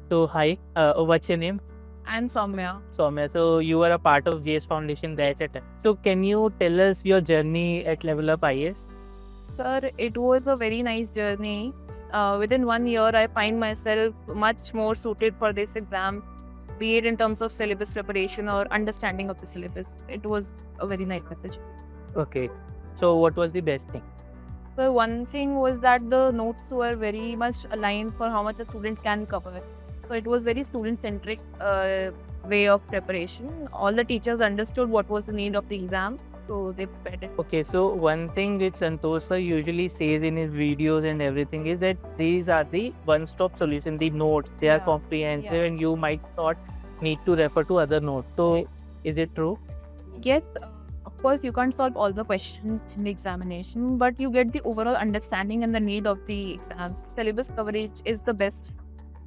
So hi, what's your name? I'm Soumya. Soumya. So you are a part of JS Foundation batch at. So can you tell us your journey at Level Up IS? Sir, it was a very nice journey. Within 1 year, I find myself much more suited for this exam, be it in terms of syllabus preparation or understanding of the syllabus. It was a very nice message. Okay. So what was the best thing? So one thing was that the notes were very much aligned for how much a student can cover. So it was very student-centric way of preparation. All the teachers understood what was the need of the exam, so they prepared it. Okay, so one thing which Santosh sir usually says in his videos and everything is that these are the one-stop solution, the notes, they are Yeah. comprehensive Yeah. and you might not need to refer to other notes. So Right. is it true? Yes, of course, you can't solve all the questions in the examination, but you get the overall understanding and the need of the exams. Syllabus coverage is the best.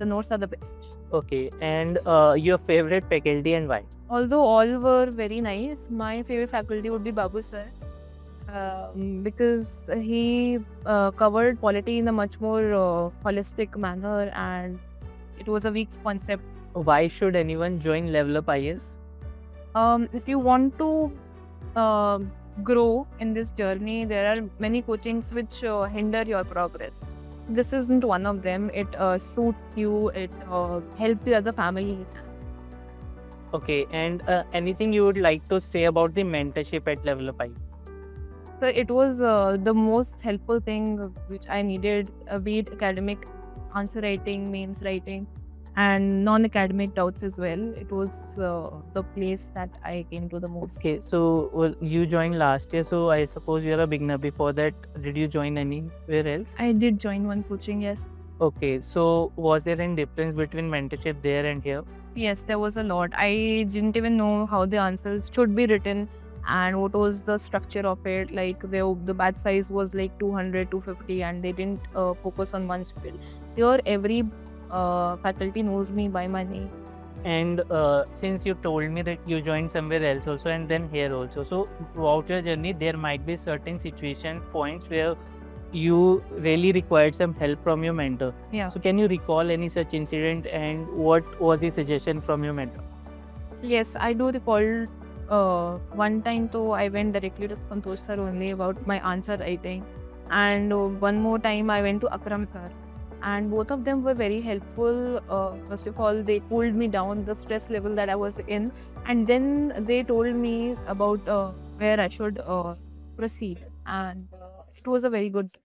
The notes are the best. Okay, and your favorite faculty and why? Although all were very nice, my favorite faculty would be Babu sir. Because he covered polity in a much more holistic manner, and it was a weak concept. Why should anyone join Level Up IS? If you want to grow in this journey, there are many coachings which hinder your progress. This isn't one of them. It suits you. It helps the other families. Okay, and anything you would like to say about the mentorship at Level Up IS? So it was the most helpful thing which I needed, be it academic, answer writing, mains writing, and non-academic doubts as well. It was the place that I came to the most. Okay, so well, you joined last year, so I suppose you're a beginner. Before that, did you join anywhere else? I did join one coaching, yes. Okay, so was there any difference between mentorship there and here? Yes, there was a lot. I didn't even know how the answers should be written and what was the structure of it. Like the batch size was like 200, 250, and they didn't focus on one student. Here, every faculty knows me by my name. And since you told me that you joined somewhere else also and then here also, so throughout your journey, there might be certain situation points where you really required some help from your mentor. Yeah. So can you recall any such incident and what was the suggestion from your mentor? Yes, I do recall one time though I went directly to Santosh sir only about my answer writing. And one more time I went to Akram sir. And both of them were very helpful. First of all, they cooled me down the stress level that I was in. And then they told me about where I should proceed. And it was a very good